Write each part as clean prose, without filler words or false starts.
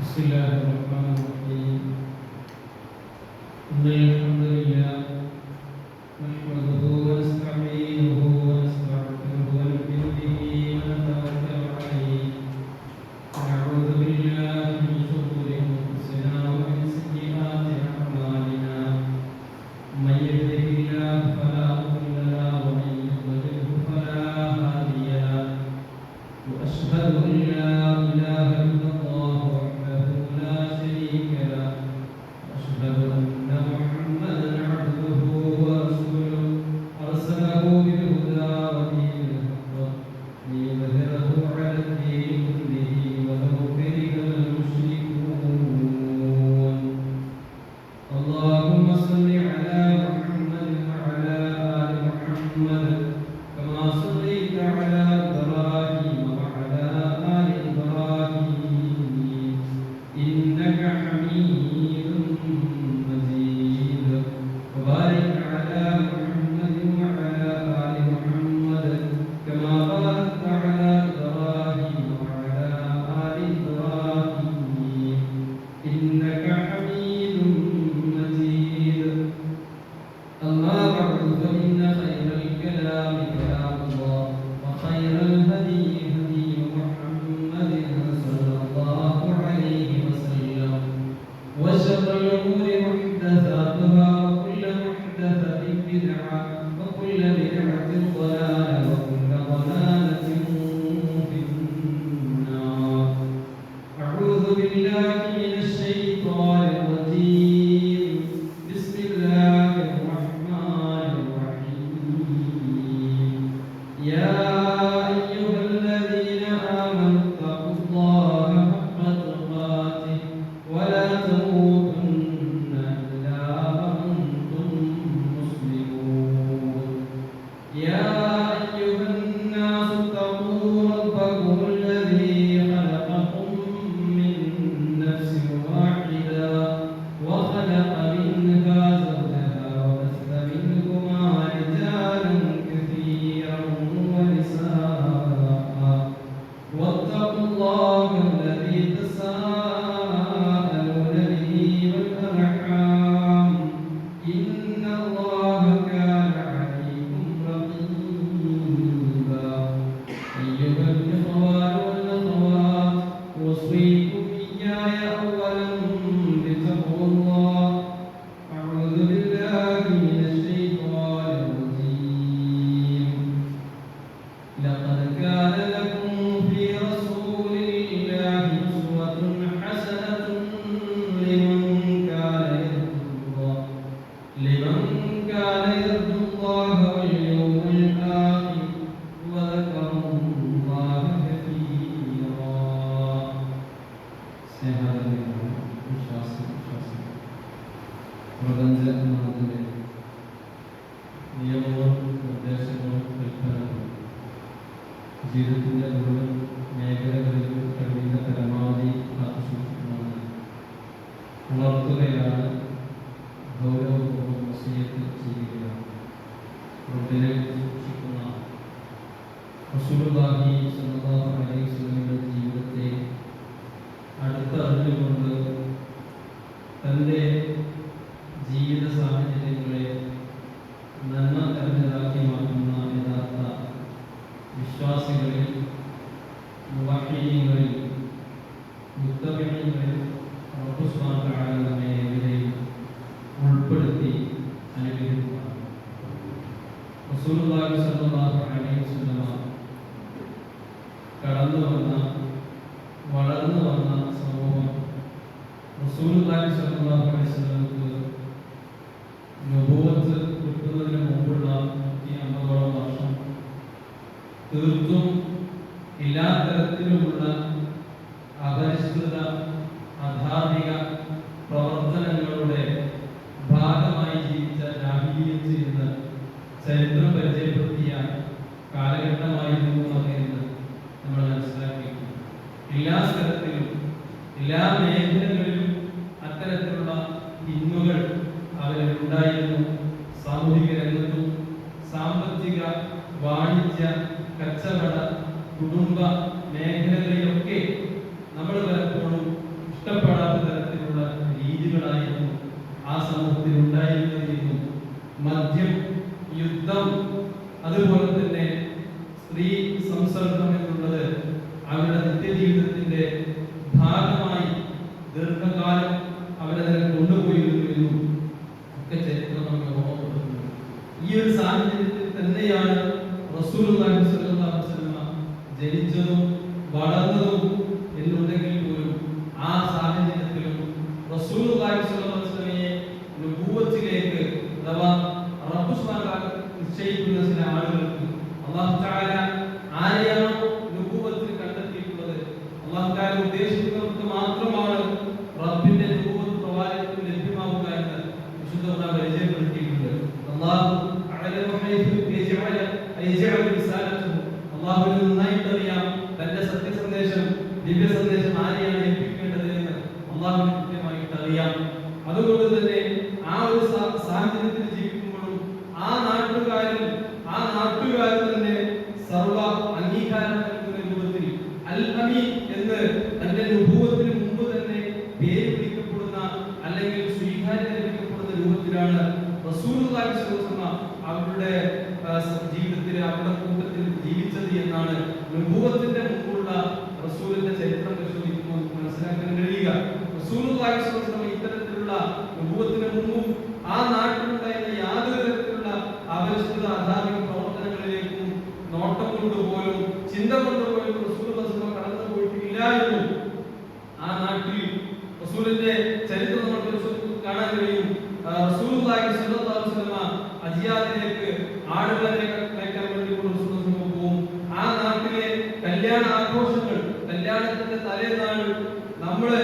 بسم الله الرحمن الرحيم إن الحمد لله نحمده ونستعينه ونستغفره ونؤمن به ونتوكل عليه ونعوذ بالله من شرور أنفسنا ومن سيئات أعمالنا من يهده الله فلا مضل له ومن يضلله فلا هادي له وأشهد أن لا إله إلا الله وحده لا شريك له وأشهد أن محمدا عبده ورسوله أرسله بالهدى ودين الحق ليظهره على الدين كله ولو كره المشركون اللهم صل على محمد وعلى آل محمد كما صليت على إبراهيم وعلى آل إبراهيم إنك حميد مجيد وبارك على محمد وعلى آل محمد كما باركت على إبراهيم وعلى آل إبراهيم إنك حميد مجيد أما بعد فإن خير الكلام كلام الله وخير الهدي هدي محمد صلى الله عليه وسلم وشر الأمور محدثاتها وكل محدثة بدعة وكل بدعة ضلالة وكل ضلالة في النار أعوذ بالله من الشيطان الرجيم بسم الله الرحمن الرحيم يا أيها الذين آمنوا اتقوا الله حق تقاته ولا تموتن إلا وأنتم مسلمون يا أيها الناس اتقوا ربكم الذي خلقكم من نفس واحدة وخلق منها زوجها وبث منهما رجالا كثيرا ونساء واتقوا الله الذي تساءلون به والأرحام إن الله كان عليكم رقيبا أيها الإخوان والأخوات أوصيكم إياي أولا بتقوى الله أعوذ بالله من الشيطان الرجيم لقد كان لكم في رسول الله أسوة حسنة لمن كان يرجو الله واليوم الآخر وذكر الله كثيرا പ്രപഞ്ചനാഥന്റെ നിയമവും നിർദ്ദേശങ്ങളും കൽപ്പനകളും ജീവിതത്തിന്റെ മുഴുവൻ മേഖലകളിലും കഴിയുന്ന പരമാവധി കാത്തുസൂക്ഷിക്കണമെന്ന് ഉണർത്തുകയാണ് ഗൗരവപൂർവ്വം വസിയത്ത് ചെയ്യുകയാണ്. റബ്ബിനെ സൂക്ഷിക്കുന്ന റസൂലുള്ളാഹി സ്വല്ലല്ലാഹു അലൈഹി വസല്ലമയുടെ ജീവിതത്തെ അടുത്തറിഞ്ഞുകൊണ്ട് തൻ്റെ ജീവിത സാഹചര്യങ്ങളെ നന്മ നിറഞ്ഞതാക്കി മാറ്റുന്ന യഥാർത്ഥ വിശ്വാസികളിൽ മുവഹ്ഹിദീങ്ങളിൽ മുത്തബഈങ്ങളിൽ റബ്ബ് സുബ്ഹാനഹു വ തആല നമ്മെ ഏവരെയും ഉൾപ്പെടുത്തി അനുഗ്രഹിക്കുകയാണ്. റസൂലുള്ളാഹി സ്വല്ലല്ലാഹു അലൈഹി വസല്ലമ കടന്നു വന്ന വളർന്നു വന്ന സമൂഹം റസൂലുള്ളാഹി സ്വല്ലല്ലാഹു അലൈഹി വസല്ലമക്ക് നബുവത്ത് കിട്ടുന്നതിന് മുമ്പുള്ള 150ഓളം വർഷം തീർത്തും എല്ലാ തരത്തിലുമുള്ള അപരിഷ്കൃത അധാർമിക പ്രവർത്തനങ്ങളുടെ ഭാഗമായി ജീവിച്ച ജാഹിലിയ്യത്ത് എന്ന് ചരിത്രം പരിചയപ്പെടുത്തിയ കാലഘട്ടമായിരുന്നു എന്ന് നമ്മൾ മനസ്സിലാക്കിയിരുന്നു. എല്ലാ സ്ഥലത്തിലും എല്ലാ മേഖലകളിലും അത്തരത്തിലുള്ള തിന്മകൾ അവരിലുണ്ടായിരുന്നു. സാമൂഹിക രംഗത്തും സാമ്പത്തിക വാണിജ്യ കച്ചവട കുടുംബ മേഖലകളിലൊക്കെ നമ്മൾ പലപ്പോഴും ചില ആളുകൾക്ക് അല്ലാഹു തആല ആരെയാണോ നുബുവത്തിന് കണ്ടെത്തിയിട്ടുള്ളത്, അല്ലാഹു തആല ഉദ്ദേശിക്കുന്നവർക്ക് മാത്രമാണ് റബ്ബിന്റെ നുബുവത്ത് പ്രവാചകത്വം ലഭ്യമാവുക എന്ന് വിശുദ്ധ ഖുർആൻ പരിചയപ്പെടുത്തിയിട്ടുണ്ട്. അല്ലാഹു അഅലമു ഹൈസു യജഅലു റിസാലത്തുഹു, അല്ലാഹുവിന് നന്നായിട്ട് അറിയാം തന്റെ സത്യസന്ദേശം ദിവ്യ സന്ദേശം ആരെയാണ് ഏൽപ്പിക്കേണ്ടത് എന്ന് അല്ലാഹുവിന് കൃത്യമായിട്ട് അറിയാം. അതുകൊണ്ട് തന്നെ ആ ഒരു സാഹചര്യത്തിൽ ജീവിക്കുമ്പോഴും ആ നാട്ടുകാരും തന്നെ സർവ അംഗീകാരം നൽകുന്ന രൂപത്തിൽ അൽ അമീൻ എന്ന് തന്റെ നുബുവത്തിന് മുമ്പ് തന്നെ പേര് വിളിക്കപ്പെടുന്ന അല്ലെങ്കിൽ സ്വീകാര്യത ലഭിക്കപ്പെടുന്ന രൂപത്തിലാണ് റസൂലുള്ളാഹി സ്വല്ലല്ലാഹു അലൈഹി വസല്ലം അവരുടെ ജീവിതത്തിൽ അവരുടെ കൂട്ടത്തിൽ ജീവിച്ചത് എന്നാണ് നുബുവത്തിന്റെ മുമ്പുള്ള റസൂലിന്റെ ചരിത്രം പരിശോധിക്കുമ്പോൾ മനസ്സിലാക്കാൻ കഴിയുക. റസൂലുള്ളാഹി സ്വല്ലല്ലാഹു അലൈഹി വസല്ലം ഇത്തരത്തിലുള്ള നുബുവത്തിന് മുമ്പും ആ നാട്ടിലുണ്ടായിരുന്ന യാതൊരു തരത്തിലുള്ള ആവശ്യത അധാർമിക പ്രവർത്തനങ്ങളിലേക്കും നോട്ടം കൊണ്ടുപോലും ചിന്ത കൊണ്ടുപോലും റസൂലുള്ളാഹി സ്വല്ലല്ലാഹു അലൈഹി വസല്ലം കടന്നു പോയിട്ടില്ലായിരുന്നു. ആ നാട്ടിൽ റസൂലിന്റെ ചരിത്രം നമ്മൾ പരിശോധിക്കുമ്പോൾ കാണാൻ കഴിയും. റസൂലുള്ളാഹി സ്വല്ലല്ലാഹു അലൈഹി വസല്ലം അജിയാദിലേക്ക് ആടുകളെ മേയ്ക്കാൻ വേണ്ടി പോകും. ആ നാട്ടിലെ കല്യാണ ആഘോഷങ്ങൾ, കല്യാണത്തിന്റെ തലേനാൾ നമ്മള്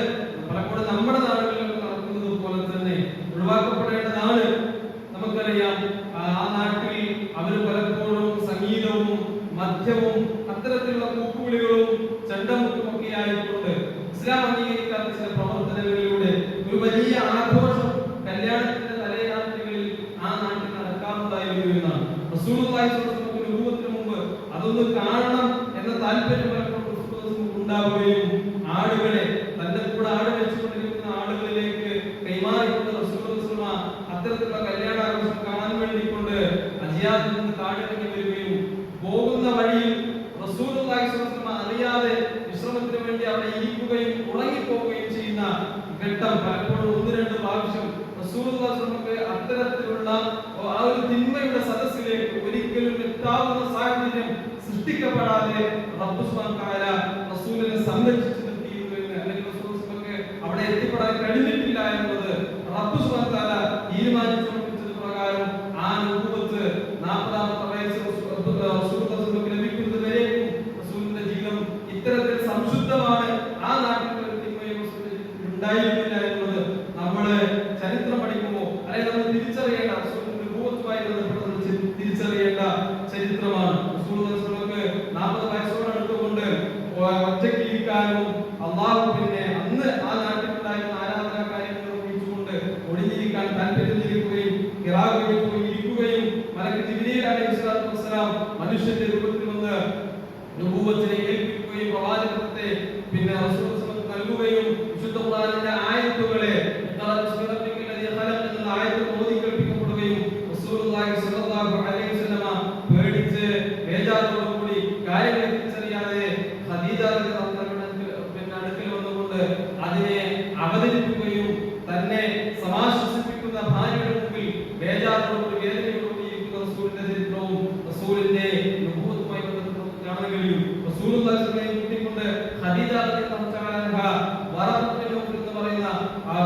പലപ്പോഴും നമ്മുടെ നാടുകളിൽ നടക്കുന്നത് പോലെ തന്നെ ഒഴിവാക്കപ്പെടേണ്ടതാണ്. നമുക്കറിയാം ആ നാട്ടിൽ അവർ പലപ്പോഴും സംഗീതവും മദ്യവും അത്തരത്തിലുള്ള കൂക്കുവിളികളും ചെണ്ടമുട്ടും ഒക്കെ ആയിക്കൊണ്ട് ഇസ്ലാം അംഗീകരിക്കാത്ത ചില പ്രവർത്തനങ്ങളിലൂടെ ഒരു വലിയ ആഘോഷം കല്യാണത്തിന്റെ തലേരാത്രികളിൽ ആ നാട്ടിൽ നടക്കാറുണ്ടായിരുന്നു എന്നാണ്. റസൂലുള്ളാഹി സ്വല്ലല്ലാഹു അലൈഹി വസല്ലം രൂപത്തിന് മുമ്പ് അതൊന്ന് കാണണം എന്ന താല്പര്യം ഉണ്ടാവുകയും ആടുകളെ തന്റെ കൂടെ ആട് വെച്ചുകൊണ്ടിരിക്കുന്ന ആളുകളിലേക്ക് കൈമാറിക്കൊണ്ട് റസൂലുള്ളാഹി സ്വല്ലല്ലാഹു അലൈഹി വസല്ലം അത്തരത്തിലുള്ള കല്യാണാഘോഷം കാണാൻ വേണ്ടിക്കൊണ്ട് അജിയാദിൽ നിന്ന് കാടിറങ്ങി വരികയും പോകുന്ന വഴിയിൽ റസൂലുള്ളാഹി സ്വല്ലല്ലാഹു അലൈഹി വസല്ലം അറിയാതെ വിശ്രമത്തിന് വേണ്ടി അവിടെ ഇരിക്കുകയും ഉറങ്ങിപ്പോവുകയും ചെയ്യുന്ന ഘട്ടം പലപ്പോഴും 1-2 പ്രാവശ്യം റസൂലുള്ളാഹി സ്വല്ലല്ലാഹു അലൈഹി വസല്ലം അത്തരത്തിലുള്ള ആ ഒരു തിന്മയുടെ സദസ്സിലേക്ക് ഒരിക്കലും എത്താവുന്ന സാഹചര്യം സൃഷ്ടിക്കപ്പെടാതെ റബ്ബ് സുബ്ഹാനഹു വ തആല റസൂലിനെ സംരക്ഷിച്ചു നിർത്തിയിരുന്നു എന്ന്, അല്ലെങ്കിൽ റസൂലുള്ളാഹിക്ക് അവിടെ എത്തിപ്പെടാൻ കഴിഞ്ഞിട്ടില്ല എന്നത് റബ്ബ് സുബ്ഹാനഹു വ തആല തീരുമാനിച്ചുറപ്പിച്ചത് പ്രകാരം ആ നുബുവത്ത് 40ാമത്തെ വയസ്സിൽ റസൂലുള്ളാഹിക്ക് ലഭിക്കുന്നത് വരെയും റസൂലിന്റെ ജീവിതം ഇത്തരത്തിൽ സംശുദ്ധമാണ്. ആ നാട്ടിൽ ഒരു തിന്മയും ഉണ്ടായിരുന്നില്ല എന്നത് നമ്മള് ചരിത്രം പഠിക്കുമ്പോൾ അല്ലെങ്കിൽ നമ്മൾ തിരിച്ചറിയേണ്ട റസൂലിന്റെ നുബുവത്തുമായി ബന്ധപ്പെട്ട് തിരിച്ചറിയേണ്ട ചരിത്രമാണ്. റസൂലുള്ളാഹി സ്വല്ലല്ലാഹു അലൈഹി വസല്ലം 40 വയസ്സോട് അടുത്തുകൊണ്ട് ഒറ്റയ്ക്ക് ഇരിക്കാനും അല്ലാഹു പിന്നെ അന്ന് ആ നാട്ടിലുണ്ടായിരുന്ന ആരാധനാ കാര്യങ്ങൾ നിർവഹിച്ചുകൊണ്ട് ഒളിഞ്ഞിരിക്കാൻ താല്പര്യം ജനിക്കുകയും ഖിറാഅയിൽ പോയി ഇരിക്കുകയും മലക്ക് ജിബ്രീൽ അലൈഹിസ്സലാത്തു വസ്സലാം മനുഷ്യന്റെ രൂപത്തിൽ വന്ന് നുബുവത്തിനെ ഏൽപ്പിക്കുകയും പ്രവാചകത്വത്തെ പിന്നെ റസൂലുള്ളാഹി നൽകുകയും വിശുദ്ധ ഖുർആനിന്റെ ആയത്തുകളെ എന്ന ആയത്ത് ഓതി കേൾപ്പിക്കപ്പെടുകയും റസൂലുള്ളാഹി സ്വല്ലല്ലാഹു അലൈഹി വസല്ലം പേടിച്ച് ബേജാറോടുകൂടി കാര്യങ്ങൾ തിരിച്ചറിയാതെ ഖദീജ പിന്നെ അടുക്കൽ വന്നുകൊണ്ട് അതിനെ അവതരിപ്പിക്കുകയും തന്നെ സമാശ്വസിപ്പിക്കുന്ന ഭാര്യയുടെ മുമ്പിൽ ബേജാറോടുകൂടി വേദനയോടുകൂടി ഇരിക്കുന്ന റസൂലിന്റെ ചരിത്രവും റസൂലിന്റെ നുബുവത്തുമായി ബന്ധപ്പെട്ട് കാണാൻ കഴിയും. റസൂലുള്ളാഹി സ്വല്ലല്ലാഹു അലൈഹി വസല്ലം കൂട്ടിക്കൊണ്ട് ഖദീജ റളിയല്ലാഹു തആല വറഖത്ത് എന്ന് പറയുന്ന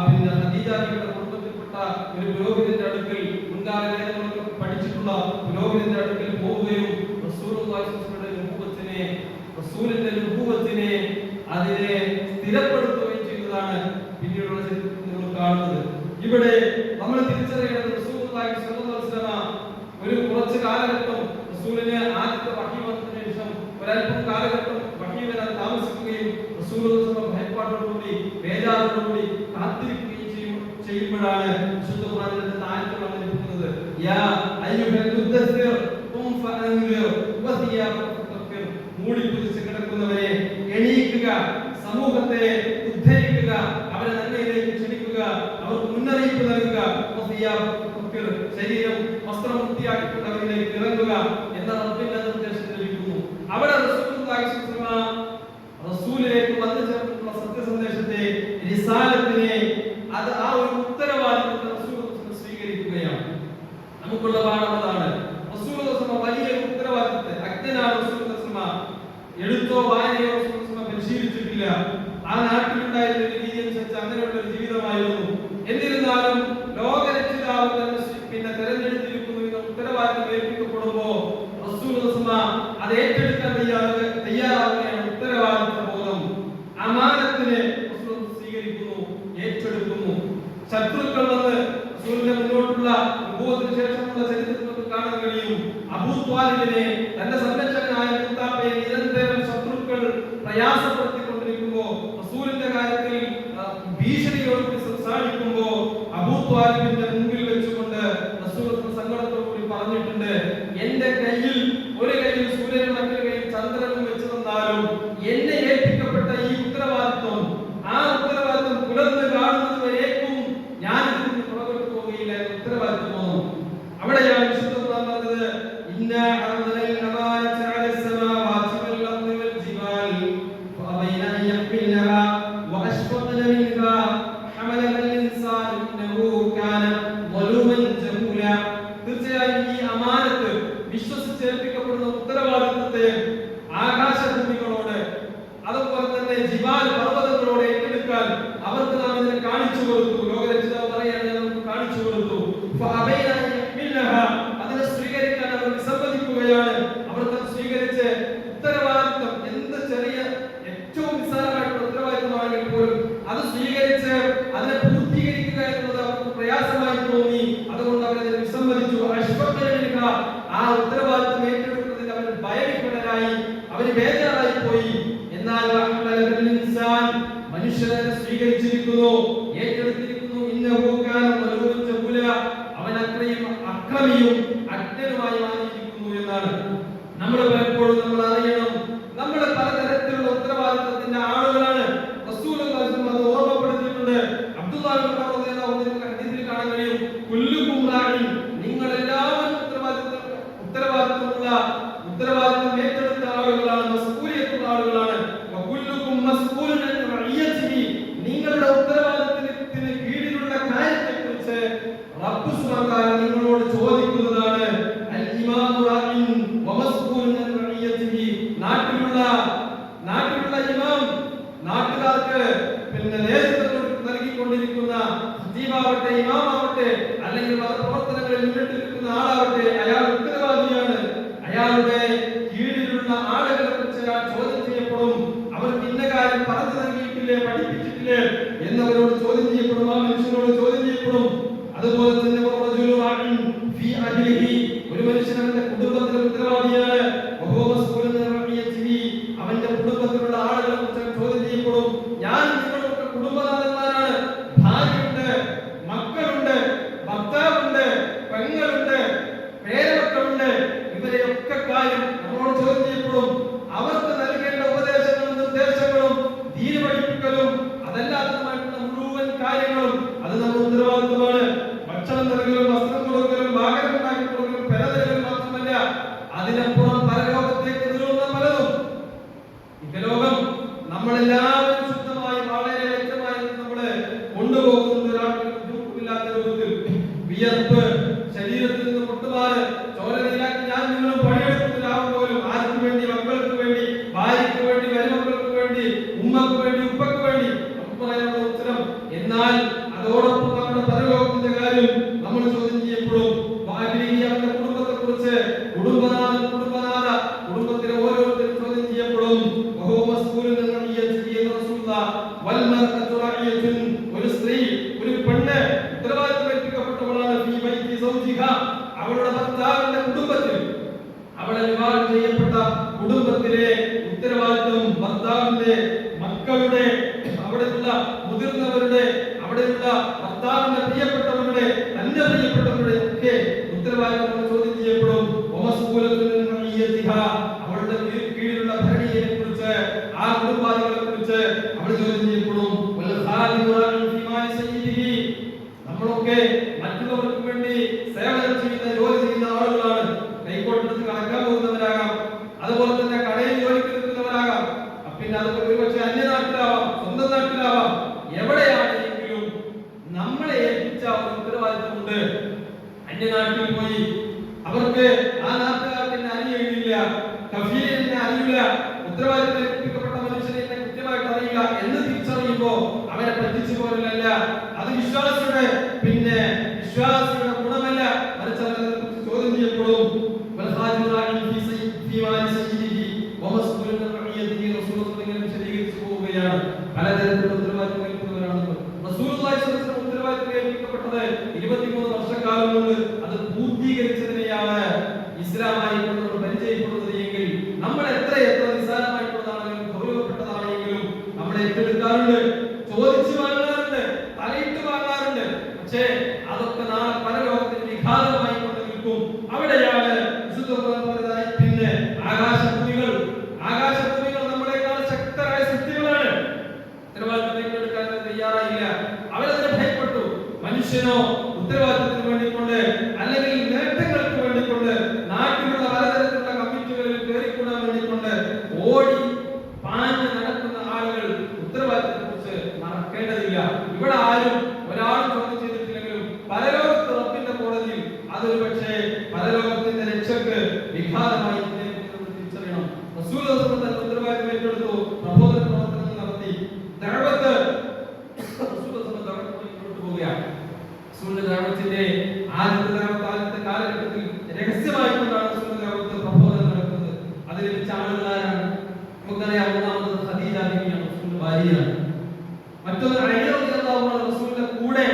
പിന്നെ ഖദീജയുടെ കുടുംബത്തിൽപ്പെട്ട ഒരു പുരോഹിതന്റെ അടുക്കൽ മുൻകാല വേദനകൾ പഠിച്ചിട്ടുള്ള പുരോഹിതന്റെ അടുക്കൽ പോവുകയും റസൂലുള്ളാഹി റസൂലിന്റെ നുബുവത്തിനെ അതിനെ സ്ഥിരപ്പെടുത്തുകയും ചെയ്തതാണ് പിന്നീടുള്ള ചരിത്രത്തിൽ നമ്മൾ കാണുന്നത്. ഇവിടെ നമ്മൾ തിരിച്ചറിയേണ്ടത് റസൂലുള്ളാഹി സ്വല്ലല്ലാഹു അലൈഹി വസല്ലം ഒരു കുറച്ച് കാലഘട്ടം റസൂലിനെ ആദ്യത്തെ വഹി വന്നതിന് ശേഷം ഒരൽപ്പം കാലഘട്ടം വഹി വരാൻ താമസിക്കുകയും റസൂലുള്ളാഹി ഭയപ്പാടോടുകൂടി ബേജാറോടുകൂടി കാത്തിരിക്കുകയും ചെയ്യുമ്പോഴാണ് വിശുദ്ധ ഖുർആനിന്റെ താഴത്ത് വന്നിരിക്കുന്നത് യാ അയ്യുഹൽ മുദ്ദസ്സിർ ഖും ഫഅൻദിർ വസിയാബക ഫതഫിർ, മൂടിപ്പുതച്ച് കിടക്കുന്നവരെ എണീക്കുക, സമൂഹത്തെ ഉദ്ധരിക്കുക, അവരെ നന്മയിലേക്ക് ക്ഷണിക്കുക, അവർക്ക് മുന്നറിയിപ്പ് നൽകുക, വസിയാബക ഫതഫിർ, ശരീരം വസ്ത്രം വൃത്തിയാക്കിക്കൊണ്ട് അവരിലേക്ക് ഇറങ്ങുക എന്ന റബ്ബിന്റെ നിർദ്ദേശം ലഭിക്കുന്നു. അവിടെ റസൂലുള്ളാഹി സ്വല്ലല്ലാഹു അലൈഹി വസല്ലം റസൂലിലേക്ക് വന്നു ചേർന്നിട്ടുള്ള സത്യസന്ദേശത്തെ റിസാലത്തിനെ അത് ആ ഒരു ഉത്തരവാദിത്വത്തെ റസൂലുള്ളാഹി സ്വീകരിക്കുകയാണ്. നമുക്കുള്ള പാഠം അതാണ്. റസൂലുള്ളാഹി വലിയ ഉത്തരവാദിത്വത്തെ അജ്ഞനാണ് റസൂലുള്ളാഹി എഴുത്തോ വായനയോ റസൂലുള്ളാഹി പരിശീലിച്ചിട്ടില്ല. ആ നാട്ടിലുണ്ടായിരുന്ന ഒരു രീതി അനുസരിച്ച് അങ്ങനെയുള്ള ഒരു ജീവിതമായിരുന്നു. എന്നിരുന്നാലും ലോകരക്ഷിതാവ് തന്നെ പിന്നെ തെരഞ്ഞെടുത്തിരിക്കുന്നു എന്ന ഉത്തരവാദിത്വം ഏൽപ്പിക്കപ്പെടുമ്പോൾ ശത്രുക്കൾ വന്ന് റസൂലിന്റെ മുന്നോട്ടുള്ള നബുവത്തിന് ശേഷമുള്ള ചരിത്രത്തിൽ നമുക്ക് കാണാൻ കഴിയും. അബൂ ത്വാലിബിനെ തന്റെ സംരക്ഷകനായ മുത്താപ്പയെ നിരന്തരം ശത്രുക്കൾ പ്രയാസപ്പെടുത്തിക്കൊണ്ടിരിക്കുമ്പോൾ റസൂലിന്റെ കാര്യത്തിൽ ഭീഷണിയോടുകൂടി സംസാരിക്കുമ്പോ അബൂ ത്വാലിബിന്റെ മുമ്പിൽ വെച്ചുകൊണ്ട് റസൂൽ സങ്കടത്തോടുകൂടി പറഞ്ഞിട്ടുണ്ട്, എന്റെ കയ്യിൽ ഒരു കയ്യിൽ സൂര്യനും മറ്റൊരു കയ്യിൽ ചന്ദ്രനും വെച്ച് തന്നാലും എന്നെ ഏൽപ്പിക്കപ്പെട്ട ഈ ഉത്തരവാദിത്വം ആ ഉത്തരവാദിത്വം പുലർന്ന് കാണുന്നത് വരേക്കും ഞാൻ ഇതിന് പുറകോട്ട് പോവുകയില്ല എന്ന ഉത്തരവാദിത്വം. അവിടെയാണ് വിശുദ്ധ ഖുർആൻ പറഞ്ഞത്, ഇന്നാ അർദലൽ അമാനത അലൽ സമാവാതി വൽ അർദി വൽ ജിബാൽ ഫഅബൈന അൻ യഹ്മിൽനഹാ വഅശ്ഫഖന മിൻഹാ ഹമലഹൽ ഇൻസാനു ഇന്നഹു കാന ളലൂമൻ ജഹൂല. തീർച്ചയായും ഈ അമാനത്ത് വിശ്വസിച്ചേൽപ്പിക്കപ്പെടുന്ന ഉത്തരവാദിത്വത്തെ ആകാശഭൂമികളോട് അതുപോലെ തന്നെ ജിബാൽ പർവ്വതങ്ങളോട് ഏറ്റെടുക്കാൻ അവർക്ക് നാം ഇതിനെ കാണിച്ചു കൊടുത്തു. ലോകരക്ഷിതാവ് പറയാണ്, നമുക്ക് കാണിച്ചു കൊടുത്തു. ഫഅബൈന അൻ യഹ്മിൽനഹാ, അതിനെ സ്വീകരിക്കാൻ അവർ വിസമ്മതിക്കുകയാണ്. അവർക്ക് സ്വീകരിച്ച് ഉത്തരവാദിത്വം എന്ത് ചെറിയ ഏറ്റവും നിസ്സാരമായിട്ടുള്ള ഉത്തരവാദിത്വമാണെങ്കിൽ പോലും അത് സ്വീകരിച്ച് അതിനെ പൂർത്തീകരിക്കുക എന്നത് അവർക്ക് പ്രയാസമായി തോന്നി. അതുകൊണ്ട് അവരതിനെ വിസമ്മതിച്ചു. ആ ഉത്തരവാദിത്വം ഏറ്റെടുക്കുന്നതിൽ അവർ ഭയവിഹ്വലരായി, അവർ ബേജാറായി പോയി. എന്നാൽ മനുഷ്യരെ സ്വീകരിച്ചിരിക്കുന്നു, ഏറ്റെടുത്തിരിക്കുന്നു. ഇന്നഹു കാന ളലൂമൻ ജഹൂല, അവൻ അത്രയും അക്രമിയും അജ്ഞനുമായി മാറിയിരിക്കുന്നു എന്നാണ്. നമ്മൾ പലപ്പോഴും നമ്മൾ അറിയണം, നമ്മൾ പലതരത്തിലുള്ള ഉത്തരവാദിത്വത്തിന്റെ ആളുകളാണ്. റസൂലുള്ളാഹി അത് ഓർമ്മപ്പെടുത്തിയിട്ടുണ്ട്. അബ്ദുല്ലാഹി ഇബ്നു ഉമർ റളിയല്ലാഹു അൻഹു ഹദീസിൽ കാണാൻ കഴിയും, കുല്ലുകും റാഇൻ, നിങ്ങൾ എല്ലാവരും ഉത്തരവാദിത്വം ഏറ്റെടുത്ത ആളുകളാണ്, മസ്ഊലിയത്തുള്ള ആളുകളാണ്. വകുല്ലുകും മസ്ഊലുൻ അൻ റഇയതിഹി, നിങ്ങളുടെ ഉത്തരവാദിത്തത്തിന് കീഴിലുള്ള കാര്യത്തെക്കുറിച്ച് റബ്ബ് സുബ്ഹാനഹു വ തആല നിങ്ങളോട് ചോദിക്കുന്നതാണ്. അൽ ഇമാമു റാഇൻ വമസ്ഊലുൻ അൻ റഇയതിഹി, നാട്ടിലുള്ള ഇമാം, നാട്ടുകാർക്ക് നേതൃത്വം നൽകിക്കൊണ്ടിരിക്കുന്ന ഖതീബാവട്ടെ, ഇമാമാവട്ടെ, അല്ലെങ്കിൽ മതപ്രവർത്തനങ്ങളിൽ മുന്നിട്ടിരിക്കുന്ന ആളാവട്ടെ, അയാൾ ഉത്തരവാദിയാണ്. അയാളുടെ കീഴിലുള്ള ആളുകളെ കുറിച്ച് അയാൾ ചോദ്യം ചെയ്യപ്പെടും. അവർക്ക് ഇന്ന കാര്യം പറഞ്ഞു നൽകിയിട്ടില്ലേ, പഠിപ്പിച്ചിട്ടില്ലേ എന്നവരോട് ചോദ്യം ചെയ്യപ്പെടും, ആ മനുഷ്യനോട് ചോദ്യം ചെയ്യപ്പെടും. അതുപോലെ തന്നെ ഒരു മനുഷ്യൻ അവന്റെ കുടുംബത്തിലെ ഉത്തരവാദിയാണ്. അവന്റെ കുടുംബത്തിലുള്ള ആളുകളെ കുറിച്ച് ചോദ്യം ചെയ്യപ്പെടും. ഞാൻ നിങ്ങളൊക്കെ കുടുംബനാഥന്മാരാണ്, ഭാര്യയുണ്ട്, മക്കളുണ്ട്, ഭർത്താവുണ്ട്, പെങ്ങളുണ്ട്, പേരമക്കളുണ്ട്, ഇവരെയൊക്കെ കാര്യം നമ്മളോട് ചോദ്യം ചെയ്യപ്പെടും. അവർക്ക് നൽകേണ്ട ഉപദേശങ്ങളും നിർദ്ദേശങ്ങളും ദീന് പഠിപ്പിക്കലും അതല്ലാത്തതുമായിട്ടുള്ള മുഴുവൻ കാര്യങ്ങളും അത് നമ്മുടെ ഉത്തരവാദിത്വമാണ്. ഭക്ഷണം നൽകലും, വസ്ത്രം കൊടുക്കലും, വാഹനം ഉണ്ടാക്കി കൊടുക്കലും, പെര നൽകലും മാത്രമല്ല, അതിനപ്പുറം പരലോകത്തേക്ക് നീളുന്ന പലതും. ഇഹലോകം നമ്മളെല്ലാവരും ശുദ്ധമായി വളരെ വ്യക്തമായി നമ്മള് കൊണ്ടുപോകുന്ന ഒരാൾക്ക് ബുദ്ധിമുട്ടില്ലാത്ത രൂപത്തിൽ വിയർപ്പ് ശരീരത്തിൽ നിന്ന് പൊട്ടുമാറ് ചോര നീരാക്കി ഞാൻ നിങ്ങളും പണിയെടുക്കുന്നവരാകും പോലും ആർക്ക് വേണ്ടി? മക്കൾക്ക് വേണ്ടി, ഭാര്യയ്ക്ക് വേണ്ടി, മരുമക്കൾക്ക് വേണ്ടി, ഉമ്മക്ക് വേണ്ടി, ഉപ്പക്ക് വേണ്ടി നമുക്ക് പറയാനുള്ള ഉത്തരം. എന്നാൽ അതോടൊപ്പം നമ്മുടെ പരലോകത്തിന്റെ കാര്യം നമ്മൾ ചോദ്യം ചെയ്യപ്പെടും. അവന്റെ കുടുംബത്തെ കുറിച്ച് കുടുംബത്തിലെ ഓരോരുത്തരും ചോദ്യം ചെയ്യപ്പെടും. ഒരു സ്ത്രീ, ഒരു പെണ്ണ് ഉത്തരവാദിത്വം ഏൽപ്പിക്കപ്പെട്ടവളാണ്. അവളുടെ ഭർത്താവിന്റെ കുടുംബത്തിൽ, അവളെ വിവാഹം ചെയ്യപ്പെട്ട കുടുംബത്തിലെ ഉത്തരവാദിത്വം ഭർത്താവിന്റെ, മക്കളുടെ, അവിടെയുള്ള മുതിർന്നവരുടെ, അവിടെയുള്ള ഭർത്താവിന്റെ പ്രിയപ്പെട്ടവരുടെ, തന്റെ പ്രിയപ്പെട്ടവരുടെ ഒക്കെ ഉത്തരവാദിത്വം ചോദ്യം ചെയ്യപ്പെടും. അവളുടെ കീഴിലുള്ള ഭരണിയെ കുറിച്ച്, ആ കുടുംബാദികളെ കുറിച്ച് അവൾ ചോദ്യം ചെയ്യപ്പെടും. നമ്മളൊക്കെ മറ്റുള്ളവർക്ക് വേണ്ടി സേവനം ചെയ്യുന്ന, ജോലി ചെയ്യുന്ന ആളുകളാണ്. കൈക്കോട്ടെടുത്ത് കടക്കാൻ പോകുന്നവരാകാം, അതുപോലെ തന്നെ കടയിൽ ജോലിക്ക് നിൽക്കുന്നവരാകാം, പിന്നെ അതുപോലെ ഒരുപക്ഷെ അന്യനാട്ടിലാവാം, സ്വന്തം നാട്ടിലാവാം. എവിടെയാണെങ്കിലും നമ്മളെ ഏൽപ്പിച്ച ഒരു ഉത്തരവാദിത്വമുണ്ട്. അന്യനാട്ടിൽ പോയി അവർക്ക് ആ നാട്ടുകാർക്ക് അറിയില്ല, കഫീലിനെ അറിയില്ല, ഉത്തരവാദിത്വം ഏൽപ്പിക്കപ്പെട്ട മനുഷ്യനെ കൃത്യമായിട്ട് അറിയില്ല എന്ന് തിരിച്ചറിയുമ്പോ അവരെ പറ്റിച്ചു പോലല്ല. അത് വിശ്വാസിയുടെ ഗുണമല്ല, മറിച്ച് അവരെ ചോദ്യം ചെയ്യപ്പെടും. വിശദീകരിച്ചു പോവുകയാണ്. പലതരത്തിലുള്ള ഉത്തരവാദിത്വം ഏൽക്കുന്നവരാണ്. റസൂലുള്ളാഹി സ്വല്ലല്ലാഹു അലൈഹി വസല്ലം ഉത്തരവാദിത്വം കൊടുക്കപ്പെട്ടത് 23 വർഷക്കാലം കൊണ്ട് അത് പൂർത്തീകരിച്ചതിനെയാണ് ഇസ്ലാമായി നമ്മൾ പരിചയപ്പെടുന്നത് എങ്കിൽ നമ്മൾ എത്ര നിസ്സാരമായിട്ടുള്ളതാണെങ്കിലും ഗൗരവപ്പെട്ടതാണെങ്കിലും നമ്മൾ ഏറ്റെടുക്കാറുണ്ട്, ചോദിച്ചു വാങ്ങാറുണ്ട്, തലയിട്ട് വാങ്ങാറുണ്ട്. പക്ഷേ അതൊക്കെ നാളെ പരലോകത്തിന് വിഘാതമായി കൊണ്ട് നിൽക്കും. അവിടെയാണ് പിന്നെ ആകാശഭൂമികൾ നമ്മളെക്കാൾ ശക്തരായ സൃഷ്ടികളാണ്. ഉത്തരവാദിത്തം എടുക്കാൻ തയ്യാറായില്ല. അവരതിനെ ഭയപ്പെട്ടു. മനുഷ്യനോ ഉത്തരവാദിത്തത്തിന് വേണ്ടിക്കൊണ്ട് അല്ലെങ്കിൽ നേട്ടങ്ങൾക്ക് വേണ്ടിക്കൊണ്ട് നാട്ടിലുള്ള പലതരത്തിലുള്ള കമ്മിറ്റികളിൽ കയറിക്കൂടാൻ വേണ്ടിക്കൊണ്ട് ഓടി പാഞ്ഞ് നടക്കുന്ന ആളുകൾ ഉത്തരവാദിത്തത്തെ കുറിച്ച് മറക്കേണ്ടതില്ല. ഇവിടെ ആരും ഒരാളും ചോദ്യം ചെയ്തിട്ടില്ലെങ്കിലും പരലോകത്ത് റബ്ബിന്റെ കോടതിയിൽ അതൊരു പക്ഷേ പരലോകത്തിന്റെ രക്ഷക്ക് വിഘാതമായി തിരിച്ചറിയണം. റസൂൽ ഉത്തരവാദിത്തം ഏറ്റെടുത്തു, പ്രബോധന പ്രവർത്തനങ്ങൾ നടത്തി, ദഅവത്ത് പോവുകയാണ്. റസൂലിന്റെ ദഅവത്തിന്റെ ആദ്യത്തെ കാലഘട്ടത്തിൽ രഹസ്യമായിക്കൊണ്ടാണ് റസൂലിന്റെ ദഅവത്ത് പ്രബോധനം നടക്കുന്നത്. അതിൽ ലഭിച്ച ആളുകളാരാണ്? നമുക്കറിയാം, ഒന്നാമത് ഖദീജ ബീവിയാണ്, റസൂലിന്റെ ഭാര്യയാണ്. മറ്റൊന്ന് അലി റളിയല്ലാഹു അൻഹു, റസൂലിന്റെ കൂടെ,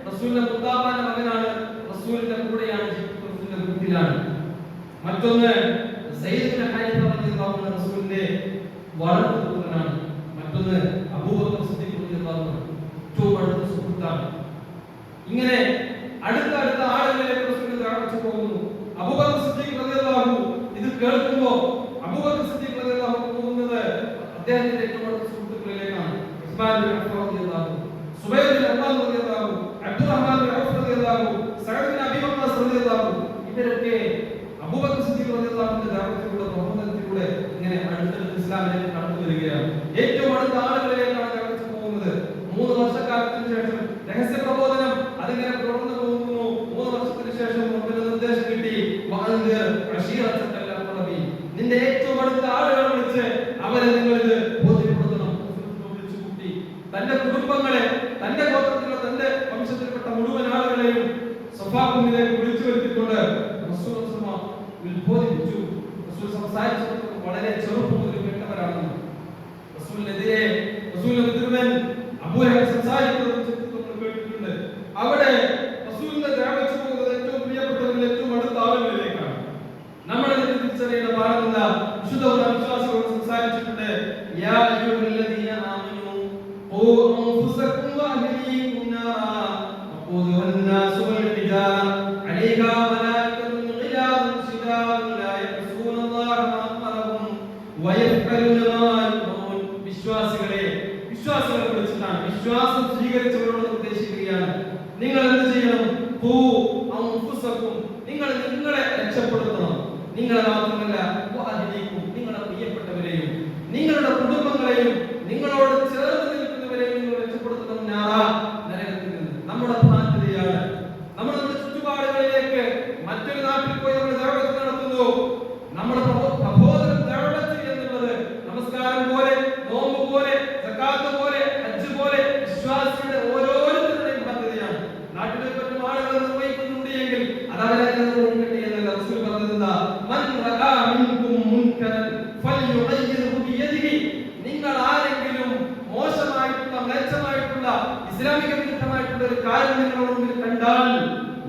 റസൂലിന്റെ മുത്താബാന്റെ മകനാണ്, റസൂലിന്റെ കൂടെയാണ്, റസൂലിന്റെ വീട്ടിലാണ്. മറ്റൊന്ന് സയ്യിദ് ഇബ്നു ഹാരിസ റളിയല്ലാഹു അൻഹു, റസൂലിന്റെ വളർത്തുപുത്രനാണ്. മറ്റൊന്ന് അബൂബക്കർ സിദ്ദീഖ് റളിയല്ലാഹു അൻഹു, ഏറ്റവും അടുത്ത സുഹൃത്താണ്. ഇങ്ങനെ അടുത്ത ആളുകളിലേക്ക് റസൂൽ ദഅവത്ത് പോകുന്നു. അബൂബക്കർ സിദ്ദീഖ് റളിയല്ലാഹു അൻഹു ഇത് കേൾക്കുമ്പോൾ അബൂബക്കർ സിദ്ദീഖ് റളിയല്ലാഹു അൻഹു പോകുന്നത് അദ്ദേഹത്തിന്റെ ഏറ്റവും അടുത്ത സുഹൃത്തുക്കളിലേക്കാണ്. ഉസ്മാൻ ബിൻ അഫ്ഫാൻ റളിയല്ലാഹു അൻഹു, സുബൈർ ബിൻ അബ്ബാൻ റളിയല്ലാഹു അൻഹു, അബ്ദുറഹ്മാൻ ബിൻ ഔഫ് റളിയല്ലാഹു അൻഹു, സഅദ് ബിൻ അബീ വഖാസ് റളിയല്ലാഹു അൻഹു, ഇവരൊക്കെ അബൂബക്കർ സിദ്ദീഖ് റളിയല്ലാഹു അൻഹുവിന്റെ ദഅവത്തിലൂടെ, പ്രബോധനത്തിലൂടെ ഇങ്ങനെ അടുത്തടുത്ത് ഇസ്ലാമിലേക്ക് കടന്നു വരികയാണ്. ഏറ്റവും അടുത്ത ആളുകളിലേക്കാണ് ദഅവത്ത് പോകുന്നത്. 3 വർഷക്കാലത്തിന് ശേഷം രഹസ്യ പ്രബോധനം അതിങ്ങനെ തുടർന്നു പോകുന്നു. 3 വർഷത്തിന് ശേഷം റബ്ബിന്റെ നിർദ്ദേശം കിട്ടി, വഅൻദിർ അശീറത്തക്കൽ അഖറബീൻ, നിന്റെ ഏറ്റവും അടുത്ത ആളുകളെ വിളിച്ച് അവരെ നിങ്ങൾ ഇത് ബോധ്യപ്പെടുത്തണം. വിളിച്ചു കൂട്ടി തന്റെ കുടുംബങ്ങളെ, തന്റെ ഗോത്രത്തിലുള്ള തന്റെ വംശത്തിൽപ്പെട്ട മുഴുവൻ ആളുകളെയും സഫാ കുന്നിലേക്ക് വിളിച്ചു വരുത്തിക്കൊണ്ട് റസൂൽ ഉത്ബോധിപ്പിച്ചു. റസൂൽ സംസാരിച്ചത് വളരെ ചെറുപ്പം മുതൽ കേട്ടവരാണ്. റസൂലിനെതിരെ റസൂലിനെതിരെ അബൂ ലഹബ് സംസാരിക്കുന്നത് കേട്ടിട്ടുണ്ട്. അവിടെ റസൂലിന്റെ ദഅവത്ത് പോകുന്നത് ഏറ്റവും പ്രിയപ്പെട്ടവരിൽ ഏറ്റവും അടുത്ത ആളുകളിലേക്കാണ്. നമ്മൾ തിരിച്ചറിയേണ്ട പാഠമെന്താ? വിശുദ്ധ വിശ്വാസികളോട് സംസാരിച്ചിട്ടുണ്ട്. യാ അയ്യുഹല്ലദീന ആമനൂ ഖൂ അൻഫുസകും വഅഹ്ലീകും നാറാ വഖൂദുഹാ അൻ-നാസു വൽ ഹിജാറ അലൈഹാ മലായികത്തുൻ ഗിലാദുൻ ശിദാദുൻ ലാ യഅ്സൂനല്ലാഹ മാ അമറഹും വയഫ്അലൂന മാ യുമറൂൻ. വിശ്വാസികളെ വിളിച്ചിട്ടാണ്, വിശ്വാസം സ്വീകരിച്ചവരോട് ഉദ്ദേശിക്കുകയാണ്. നിങ്ങൾ എന്ത് ചെയ്യണം? ഖൂ അൻഫുസകും, നിങ്ങൾ നിങ്ങളെ രക്ഷപ്പെടുത്തണം. നിങ്ങളെ മാത്രമല്ല വഅഹ്ലീകും, നിങ്ങളുടെ പ്രിയപ്പെട്ടവരെയും നിങ്ങളുടെ കുടുംബങ്ങളെയും നിങ്ങളോട് ചേർന്ന് നിൽക്കുന്നവരെയും നിങ്ങൾ രക്ഷപ്പെടുത്തണം. നാറാ, നരകത്തിൽ നിന്ന്. നമ്മുടെ ബാധ്യതയാണ്. നമ്മൾ നമ്മുടെ ചുറ്റുപാടുകളിലേക്ക് മറ്റൊരു നാട്ടിൽ പോയി നമ്മൾ ദഅവത്ത് നടത്തുന്നു. നമ്മുടെ പ്രബോധനം ദഅവത്ത് എന്നുള്ളത് നമസ്കാരം പോലെ, നോമ്പ് പോലെ, സകാത്ത് പോലെ, ഹജ്ജ് പോലെ വിശ്വാസിയുടെ ഓരോരുത്തരുടെയും ബാധ്യതയാണ്. നാട്ടിൽ പറ്റും ആളുകൾ നിർവഹിക്കുന്നുണ്ട് എങ്കിൽ അത് അവരെ നിർവഹിക്കട്ടെ എന്നല്ല റസൂൽ പറഞ്ഞതെന്താ? മൻ റഅ മിൻകും മുൻകറൻ ഫൽയുഗയ്യിർഹു ബിയദിഹി. നിങ്ങൾ ആരെങ്കിലും മോശമായിട്ടുള്ള, മ്ലേച്ഛമായിട്ടുള്ള, ഇസ്ലാമിക വിരുദ്ധമായിട്ടുള്ള ഒരു കാര്യം നിങ്ങളുടെ മുന്നിൽ കണ്ടാൽ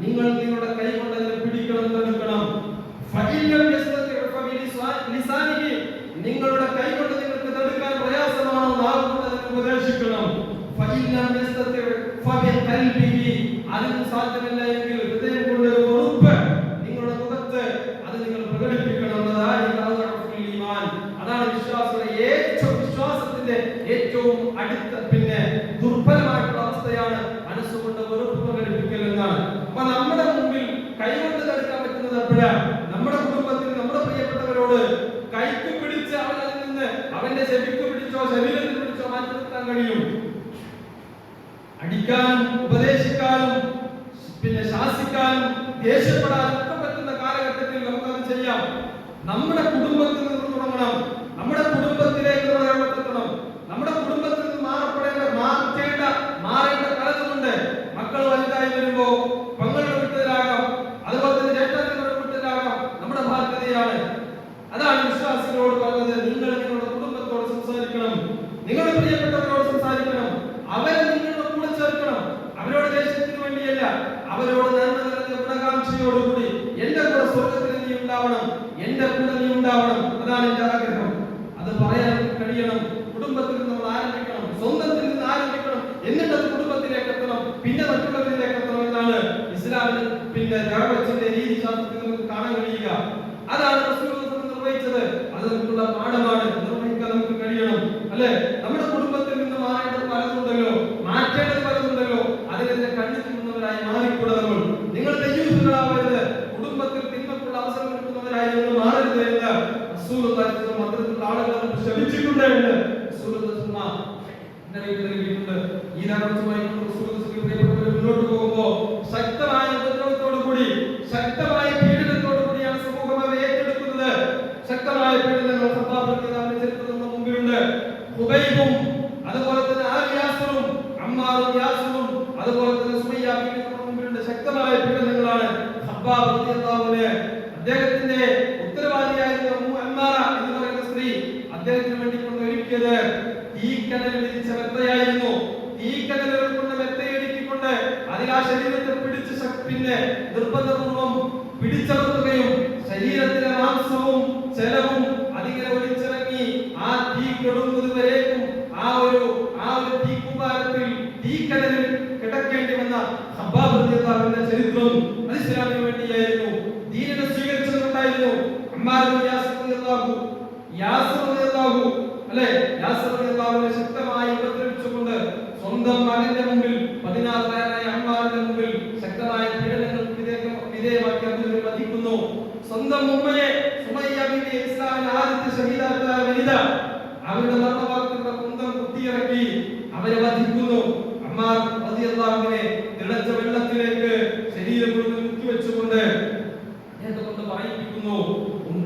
നിങ്ങൾ നിങ്ങളുടെ കൈ കൊണ്ട് അതിനെ പിടിക്കണം, തടുക്കണം. ഫഇല്ലം യസ്തതിഉ ഫബിലിസാനിഹി, നിങ്ങളുടെ കൈ കൊണ്ട് നിങ്ങൾക്ക് തടുക്കാൻ പ്രയാസമാണോ നാവ് കൊണ്ട് അതിനെ ഉപദേശിക്കണം. ഫഇല്ലം യസ്തതിഉ ഫബിഖൽബിഹി, അതിന് സാധ്യമല്ല എങ്കിൽ ഹൃദയം കൊണ്ട് ഒരു വെറുപ്പ് നിങ്ങളുടെ മുഖത്ത് അത് നിങ്ങൾ പ്രകടിപ്പിക്കണം. അതാണ് വിശ്വാസത്തിന്റെ ഏറ്റവും അടുത്ത ദുർബലമായിട്ടുള്ള അവസ്ഥയാണ് മനസ്സുകൊണ്ട് വെറുപ്പ് പ്രകടിപ്പിക്കൽ എന്നാണ്. അപ്പൊ നമ്മുടെ മുമ്പിൽ കൈകൊണ്ട് തടുക്കാൻ പറ്റുന്നത് എപ്പോഴാണ്? നമ്മുടെ കുടുംബത്തിൽ നമ്മുടെ പ്രിയപ്പെട്ടവരോട് കൈക്ക് പിടിച്ച് അവനിൽ നിന്ന് അവന്റെ ചെവിക്ക് പിടിച്ചോ ശരീരത്തിൽ പിടിച്ചോ മാറ്റി നിർത്താൻ കഴിയും. അടിക്കാനും ഉപദേശിക്കാനും ശാസിക്കാനും ദേഷ്യപ്പെടാനും ഒക്കെ പറ്റുന്ന കാലഘട്ടത്തിൽ നമുക്കത് ചെയ്യാം. നമ്മുടെ കുടുംബത്തിൽ നിന്ന് തുടങ്ങണം. നമ്മുടെ കുടുംബത്തിലേക്ക് എത്തണം. നമ്മുടെ കുടുംബത്തിൽ നിന്ന് മാറേണ്ട പലതുമുണ്ട്. മക്കൾ വലുതായി വരുമ്പോ പങ്ങളുടെ വീട്ടിലാകാം, അതുപോലെ തന്നെ ജ്യേഷ്ഠങ്ങളുടെ വീട്ടിലാകാം. നമ്മുടെ ബാധ്യതയാണ്. അതാണ് വിശ്വാസികളോട് പറഞ്ഞത്. നിങ്ങൾ നിങ്ങളുടെ കുടുംബത്തോട് സംസാരിക്കണം, നിങ്ങളുടെ പ്രിയപ്പെട്ടവരോട് സംസാരിക്കണം, അവരെ നിങ്ങളുടെ കൂടെ ചേർക്കണം. അവരോട് ദേശത്തിന് വേണ്ടിയല്ല, അവരോട് നന്മ നിറഞ്ഞ ഗുണകാംക്ഷയോടുകൂടി എന്റെ കൂടെ സ്വർഗത്തിൽ നീ ഉണ്ടാവണം, എന്റെ കൂടെ നീ ഉണ്ടാവണം, അതാണ് എന്റെ ആഗ്രഹം. അത് പറയാൻ കഴിയണം. കുടുംബത്തിൽ നിന്ന് നമ്മൾ ആരംഭിക്കണം, സ്വന്തത്തിൽ നിന്ന് ആരംഭിക്കണം, എന്നിട്ട് അത് കുടുംബത്തിലേക്ക് എത്തണം, പിന്നെ മറ്റുള്ളവരിലേക്ക് എത്തണം എന്നാണ് ഇസ്ലാമിൽ ദഅവത്തിന്റെ രീതിശാസ്ത്രത്തിൽ നമുക്ക് കാണാൻ കഴിയുക. അതാണ് റസൂൽ നിർവഹിച്ചത്. അത് നമുക്കുള്ള പാഠമാണ്, നിർവഹിക്കാൻ നമുക്ക് കഴിയണം. അല്ലെ, നമ്മുടെ കുടുംബത്തിൽ നിന്ന് മാറേണ്ടത് പലതുണ്ടല്ലോ, മാറ്റേണ്ടത് പലതുണ്ടല്ലോ. അതിനെതിരെ കണ്ണിക്കുന്നവരായി മാറിക്കൂടെ നമ്മൾ. നിങ്ങൾ തെയ്യൂസുകളാവരുത്, കുടുംബത്തിൽ തിന്മക്കുള്ള അവസരം കിട്ടുന്നവരായി നിങ്ങൾ മാറരുത് എന്ന് റസൂൽ അത്തരത്തിലുള്ള ആളുകളെ ക്ഷമിച്ചിട്ടുണ്ട് എന്ന് റസൂൽ നൽകിയിട്ടുണ്ട്. ഈ നാമത്തുമായി മുന്നോട്ട് പോകുമ്പോ ശക്തമായ ഉപദ്രവത്തോടു കൂടി, ശക്തമായ പീഡനത്തോടു കൂടിയാണ് സമൂഹം അത് ഏറ്റെടുക്കുന്നത്. ശക്തമായ പീഡനങ്ങൾ ചരിത്രത്തിന്റെ മുമ്പിലുണ്ട്. ഹുബൈബും അതുപോലെ തന്നെ യാസിറും, അമ്മാറും യാസിറും അതുപോലെ തന്നെ സുമയ്യ ബീവിയുടെ മുമ്പിലുണ്ട്. ശക്തമായ പീഡനങ്ങളാണ്. ഖബ്ബാബ് റളിയല്ലാഹു അൻഹു, അദ്ദേഹത്തിന്റെ ഉത്തരവാദിയായിരുന്ന ഉമ്മു അമ്മാറ എന്ന് പറയുന്ന സ്ത്രീ അദ്ദേഹത്തിന് വേണ്ടി ഒരുക്കിയത് തീക്കനൽ വിരിച്ച മെത്തയായിരുന്നു. തീക്കനലുകൾ കൊണ്ട് മെത്തയടിക്കൊണ്ട് അതിൽ ആ ശരീരത്തെ പിടിച്ച് നിർബന്ധപൂർവം പിടിച്ചമർത്തുകയും ശരീരത്തിലെ മാംസവും ജലവും അതിങ്ങനെ ഒലിച്ചിറങ്ങി ആ തീ കെടുന്നത് വരേക്കും ആ ഒരു തീക്കുപാരത്തിൽ തീക്കനലിൽ കിടക്കേണ്ടി വന്ന ഖബ്ബാബ് റളിയല്ലാഹുവിന്റെ ചരിത്രം ഇസ്ലാമിന് വേണ്ടിയായിരുന്നു. ദീനിനെ സ്വീകരിച്ചതുകൊണ്ടായിരുന്നു. അമ്മാർ ബിൻ യാസിർ റളിയല്ലാഹു അല്ലേ, യാസിർ റളിയല്ലാഹുവിനെ ശക്തമായി ഉപദ്രവിച്ചുകൊണ്ട് സ്വന്തം മകന്റെ മുമ്പിൽ 16-കാരനായ അമ്മാറിന്റെ മുമ്പിൽ ശക്തമായ പീഡനങ്ങൾക്ക് വിധേയമാക്കി അദ്ദേഹം വധിക്കുന്നു. സ്വന്തം ഉമ്മയെ സുമയ്യ ബീവി, ഇസ്ലാമിലെ ആദ്യത്തെ ഷഹീദായ വനിത, അവരുടെ മരണവാർത്തയുടെ കുന്തം കുത്തിയിറക്കി അവരെ വധിക്കുന്നു. അമ്മാർ റളിയല്ലാഹുവിനെ തിളച്ച വെള്ളത്തിലേക്ക് ശരീരം മുഴുവൻ മുക്കിവെച്ചുകൊണ്ട് കൊണ്ട് പറയിപ്പിക്കുന്നു.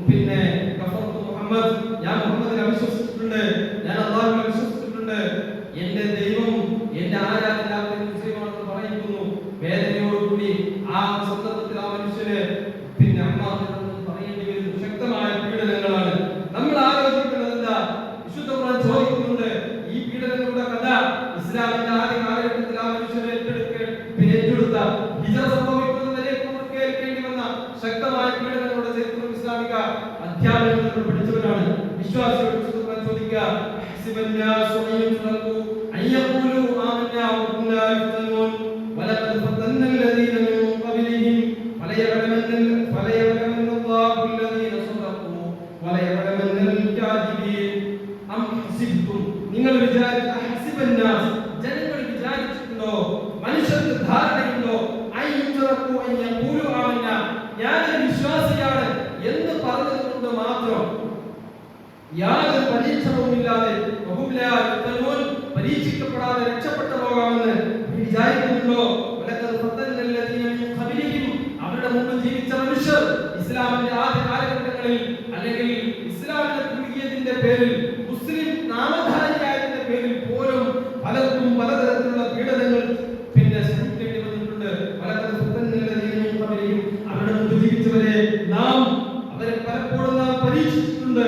പിന്നെ കഫറത്തു മുഹമ്മദ്, ഞാൻ മുഹമ്മദിനെ വിശ്വസിച്ചിട്ടുണ്ട്, ഞാൻ അല്ലാഹുവിനെ വിശ്വസിച്ചിട്ടുണ്ട്, എന്റെ ദൈവം എന്റെ ആരാധന മുസ്ലിമാണെന്ന് പറയിക്കുന്നു. വേദനയോടുകൂടി ആ സന്ദർഭത്തിൽ ആ മനുഷ്യന് പറയേണ്ടി വരുന്നു. ശക്തമായ പീഡനങ്ങളാണ്. നമ്മൾ ആലോചിക്കുന്നത് എന്താ? വിശുദ്ധ ഖുർആൻ ചോദിക്കുന്നുണ്ട്, ഈ പീഡനങ്ങളുടെ കഥ ഇസ്ലാമിന്റെ ആദ്യ കാലഘട്ടത്തിൽ ആ മനുഷ്യനെ ഏറ്റെടുത്ത ഹിജ്റ സംഭവിക്കുന്നതിലേക്ക് കേൾക്കേണ്ടി വന്ന ശക്തമായ പീഡനങ്ങളുടെ ചരിത്രം ഇസ്ലാമിക അധ്യാപനങ്ങൾ പഠിച്ചവരാണ്. വിശ്വാസിയോട് വിശുദ്ധ ഖുർആൻ ചോദിക്കുക, ഹസിബന്നാസു അയ്യുത്റകൂ അയ്യഖൂലു ആമന്നാ വഹും ലാ യുഫ്തനൂൻ വലഖദ് ഫതന്ന അല്ലദീന മിൻ ഖബ്ലിഹിം ഫലയഅലമന്നല്ലാഹു അല്ലദീന സദഖൂ വലയഅലമന്നൽ കാദിബീൻ. അം ഹസിബ്തും, നിങ്ങൾ ഹസിബന്നാസ്, ജനങ്ങൾ വിചാരിച്ചിട്ടുണ്ടോ, മനുഷ്യർക്ക് ധാരണയുണ്ടോ, അയ്യുത്റകൂ അയ്യഖൂലു ആമന്നാ, ഞാൻ വിശ്വാസിയാണ് എന്ന് പറഞ്ഞതുകൊണ്ട് മാത്രം യാതൊരു പരീക്ഷണവുമില്ലാതെ പരീക്ഷിക്കപ്പെടാതെ രക്ഷപ്പെട്ടു പോകാമെന്ന് വിചാരിക്കുന്നുണ്ടോ? അവരുടെ മുമ്പ് ജീവിച്ച മനുഷ്യർ ഇസ്ലാമിന്റെ ആദ്യ കാലഘട്ടങ്ങളിൽ അല്ലെങ്കിൽ ഇസ്ലാമിനെ കുടുങ്ങിയതിന്റെ പേരിൽ, മുസ്ലിം നാമധാരിയായതിന്റെ പേരിൽ പോലും പലർക്കും പലതരത്തിലുള്ള പീഡനങ്ങൾ സഹിക്കേണ്ടി വന്നിട്ടുണ്ട്. അവരുടെ മുമ്പ് ജീവിച്ചവരെ അവരെ പലപ്പോഴും നാം പരീക്ഷിച്ചിട്ടുണ്ട്.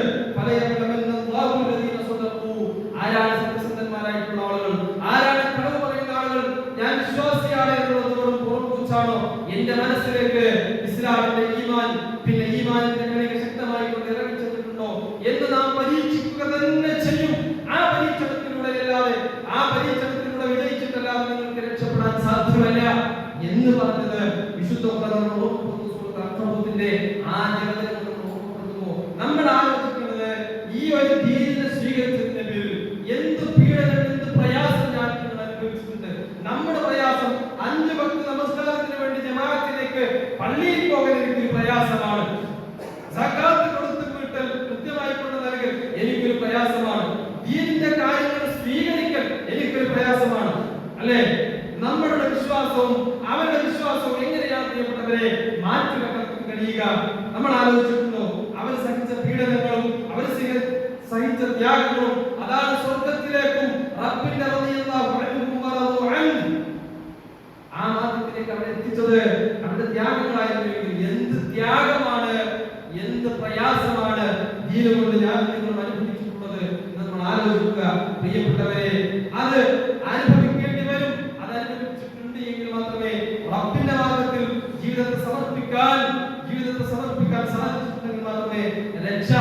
ആരാണ് സത്യസന്ധന്മാരായിട്ടുള്ള ആളുകൾ, ആരാണ് കളവ് പറയുന്ന ആളുകൾ, ഞാൻ വിശ്വാസിയാണ് എന്നുള്ളതോടും പുറംപൂച്ചാണോ എന്റെ മനസ്സിലേക്ക് ഇസ്ലാമിന്റെ ഈമാനിന്റെ കണിക ശക്തമായി കൊണ്ട് ഇറങ്ങിച്ചെന്നിട്ടുണ്ടോ എന്ന് നാം പരീക്ഷിക്കുക തന്നെ ചെയ്യും. ആ പരീക്ഷണത്തിലൂടെ അല്ലാതെ, ആ പരീക്ഷണത്തിലൂടെ വിജയിച്ചിട്ടല്ലാതെ നിങ്ങൾക്ക് രക്ഷപ്പെടാൻ സാധ്യമല്ല എന്ന് പറഞ്ഞത് വിശുദ്ധ ഖുർആനിന്റെ ആദ്യ നമ്മൾ ആലോചിക്കുന്നത് ഈ ഒരു ദീനിനെ സ്വീകരിച്ചതിന്റെ പേരിൽ എന്ത് പീഡനം, എന്ത് പ്രയാസം ഞാൻ അനുഭവിച്ചിട്ടുണ്ട്. നമ്മുടെ പ്രയാസം 5 വക്ത് നമസ്കാരത്തിന് വേണ്ടി ജമാഅത്തിലേക്ക് പള്ളിയിൽ പോകാൻ എനിക്കൊരു പ്രയാസമാണ്. സകാത്ത് കൊടുത്ത് വീട്ടൽ, കൃത്യമായി കൊണ്ട് നൽകൽ എനിക്കൊരു പ്രയാസമാണ്. ദീനിന്റെ കാര്യങ്ങൾ സ്വീകരിക്കൽ എനിക്കൊരു പ്രയാസമാണ്. അല്ലേ? നമ്മളുടെ വിശ്വാസവും അവരുടെ വിശ്വാസവും എങ്ങനെയാണ് പ്രിയപ്പെട്ടവരെ മാറ്റിവെക്കാൻ കഴിയുക? നമ്മൾ ആലോചിച്ചിട്ടുണ്ടോ? അവർ സഹിച്ച പീഡനങ്ങളും അവർ സഹിച്ച ത്യാഗങ്ങളും അതാണ് സ്വർഗ്ഗത്തിലേക്കും റബ്ബിന്റെ റളിയല്ലാഹു അൻഹു വറദു അൻഹു ആ മാർഗത്തിലേക്ക് അവരെ എത്തിച്ചത്. അവരുടെ ത്യാഗങ്ങളായിരുന്നു. എന്ത് ത്യാഗമാണ്, എന്ത് പ്രയാസമാണ് ദീന കൊണ്ട് ഞാൻ നിങ്ങൾ അനുഭവിച്ചിട്ടുള്ളത് എന്ന് നമ്മൾ ആലോചിക്കുക പ്രിയപ്പെട്ടവരെ. അത് അനുഭവിക്കേണ്ടി വരും. അത് അനുഭവിച്ചിട്ടുണ്ട് എങ്കിൽ മാത്രമേ റബ്ബിന്റെ വർദ്ധിപ്പിക്കാൻ സാധിച്ചിട്ടുണ്ടെങ്കിൽ മാത്രമേ രക്ഷ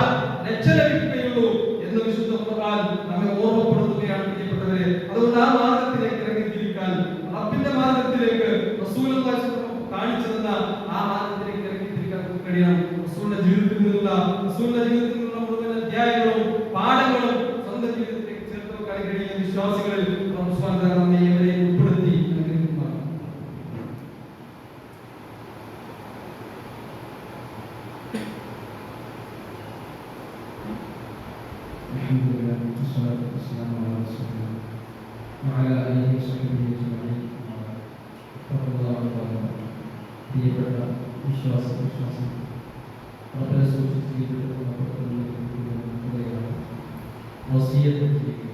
ലഭിക്കുകയുള്ളൂ എന്ന് വിശുദ്ധ ഖുർആൻ നമ്മെ ഓർമ്മപ്പെടുത്തുകയാണ് പ്രിയപ്പെട്ടവരെ. അതുകൊണ്ട് ആ മാർഗത്തിലേക്ക് ഇറങ്ങിത്തിരിക്കാൻ, റബ്ബിന്റെ മാർഗത്തിലേക്ക് റസൂലുള്ളാഹി കാണിച്ചു തന്ന ആ മാർഗത്തിലേക്ക് ഇറങ്ങിത്തിരിക്കാൻ കഴിയണം. റസൂലിന്റെ ജീവിതത്തിൽ നിന്നുള്ള മുഴുവൻ അധ്യായങ്ങളും പാഠങ്ങളും സ്വന്തം ജീവിതത്തിലേക്ക് ചേർത്ത് വെക്കാൻ കഴിയുന്ന വിശ്വാസികളിൽ നമ്മെ ഇവരെയും ഉൾപ്പെടുത്തി അനുഗ്രഹിക്കുമാറാകട്ടെ. അൽഹംദുലില്ലാഹി വസ്സലാത്തു വസ്സലാമു അലാ റസൂലില്ലാഹി വഅലാ ആലിഹി വസഹ്ബിഹി അജ്മഈൻ. പ്രിയപ്പെട്ട വിശ്വാസികൾ റബ്ബിനെ സൂക്ഷിച്ച് ജീവിതത്തിൽ വസിയ്യത്ത് ചെയ്യുക.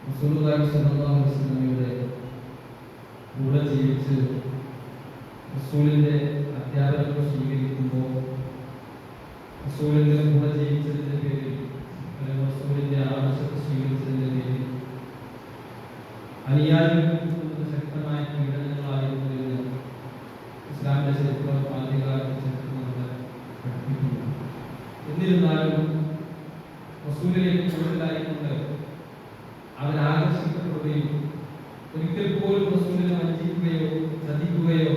റസൂലുള്ളാഹി സ്വല്ലല്ലാഹു അലൈഹി വസല്ലമയുടെ കൂടെ ജീവിച്ച് റസൂലിന്റെ അധ്യാപനങ്ങൾ സ്വീകരിക്കുമ്പോൾ റസൂലിന്റെ കൂടെ ജീവിച്ചതിന്റെ പേരിൽ, റസൂലിന്റെ ആവശ്യത്തെ സ്വീകരിച്ചതിന്റെ പേരിൽ അനുയായികൾക്ക് ശക്തമായ പീഡനങ്ങളായിരുന്നു എന്ന് ഇസ്ലാമിന്റെ ചരിത്രം ആദ്യകാലത്തെ ചരിത്രം നമ്മളെ പഠിപ്പിക്കുന്നു. എന്നിരുന്നാലും റസൂലിലേക്ക് കൂടുതലായിക്കൊണ്ട് അവരാകർഷിക്കപ്പെടുകയും ഒരിക്കൽ പോലും റസൂലിനെ വഞ്ചിക്കുകയോ ചതിക്കുകയോ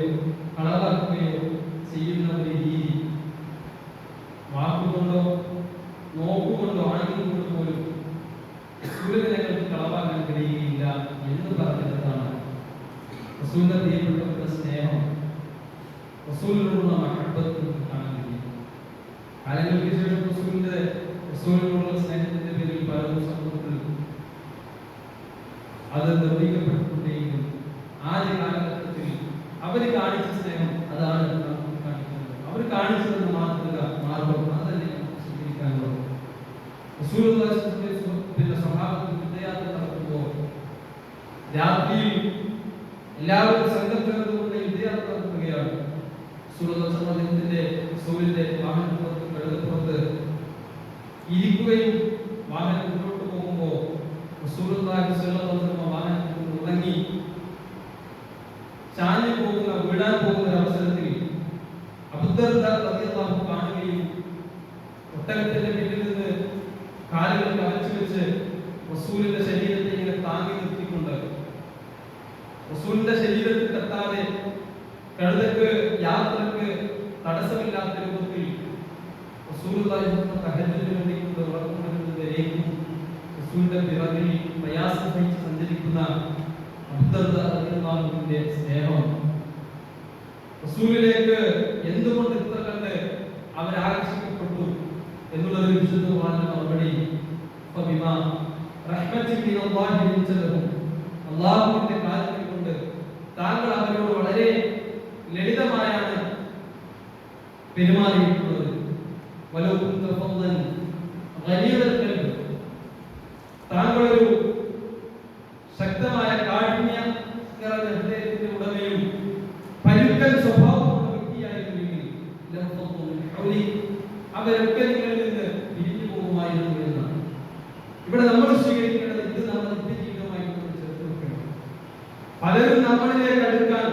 കളവാക്കുകയോ ചെയ്യുന്ന ഒരു രീതി വാക്കുകൊണ്ടോ നോക്കുകൊണ്ടോ ആണെന്നുകൊണ്ട് പോലും റസൂലിനെ ഞങ്ങൾക്ക് കളവാക്കാൻ കഴിയുകയില്ല എന്ന് പറഞ്ഞതാണ് റസൂലിന്റെ പ്രിയപ്പെട്ടവരുടെ സ്നേഹം, റസൂലിനോടുള്ള മഹബത്ത് കാണാൻ കഴിയും. കാലങ്ങൾക്ക് ശേഷം റസൂലിനോടുള്ള സ്നേഹത്തിന്റെ പേരിൽ പല സമൂഹത്തിൽ അത് നിർവഹിക്കപ്പെട്ടിട്ടുണ്ടെങ്കിലും ആദ്യ കാലഘട്ടത്തിൽ അവര് കാണിച്ച സ്നേഹം അതാണ് നമുക്ക് കാണിക്കുന്നത്. അവർ കാണിച്ചു തന്ന മാർഗം അത് തന്നെ നമുക്ക് സ്വീകരിക്കാനുള്ളത്. റസൂലുള്ളാഹിന്റെ സ്വഭാവത്തിൽ വിദ്യാർത്ഥി നടത്തുമ്പോൾ രാത്രിയിൽ എല്ലാവരും സംഘം ചേർന്നുകൊണ്ട് വിദ്യാർത്ഥി നടത്തുകയാണ്. റസൂലിന്റെ വാഹനപ്പുറത്ത് കഴുതപ്പുറത്ത് ഇരിക്കുകയും വാഹനം മുന്നോട്ട് പോകുമ്പോൾ റസൂലുള്ളാഹി സ്വല്ലല്ലാഹു അലൈഹി വസല്ലം വാഹനത്തിൽ ഉറങ്ങി ചാഞ്ഞു പോകുന്ന വീഴാൻ പോകുന്ന അവസരത്തിൽ അബൂദർദാ റളിയല്ലാഹു അൻഹു കാണുകയും ഒട്ടകത്തിന്റെ പിന്നിൽ നിന്ന് കാലുകൾ കവച്ചു വെച്ച് റസൂലിന്റെ ശരീരത്തെ ഇങ്ങനെ താങ്ങി നിർത്തിക്കൊണ്ട് റസൂലിന്റെ ശരീരത്തിൽ തട്ടാതെ കഴുതക്ക് യാത്രക്ക് തടസ്സമില്ലാത്ത രൂപത്തിൽ റസൂലുള്ളാഹി തഹജ്ജുദിന് വേണ്ടി ഉറങ്ങുന്നതിലേക്കും റസൂലിന്റെ പിറകിൽ പ്രയാസം സഹിച്ച് സഞ്ചരിക്കുന്ന അബൂദർദാ റളിയല്ലാഹു അൻഹുവിന്റെ സ്നേഹം റസൂലിലേക്ക് എന്തുകൊണ്ട് ഇത്ര കണ്ട് അവർ ആകർഷിക്കപ്പെട്ടു എന്നുള്ളത് വിശുദ്ധ ഖുർആനിലെ മറുപടി ഫബിമാ റഹ്മത്തിൻ മിനല്ലാഹി ലിൻതലഹും, അല്ലാഹുവിന്റെ കാരുണ്യം കൊണ്ട് താങ്കൾ അവരോട് വളരെ ലളിതമായാണ് പെരുമാറിയിട്ടുള്ളത്. വലൗ കുന്ത ഫദ്ദൻ ഗലീദൽ ഖൽബ്, താങ്കളൊരു ശക്തമായ കാഠിന്യ നിറഞ്ഞ ഹൃദയത്തിന്റെ ഉടമയും പരുക്കൻ സ്വഭാവമുള്ള വ്യക്തിയായിരുന്നെങ്കിൽ അവരൊക്കെ നിങ്ങളിൽ നിന്ന് പിരിഞ്ഞു പോകുമായിരുന്നു എന്നാണ്. ഇവിടെ നമ്മൾ സ്വീകരിക്കേണ്ടത് ഇത് നമ്മുടെ നിത്യജീവിതമായി ചേർത്ത് വെക്കണം. പലരും നമ്മളിലേക്ക് അടുക്കാൻ,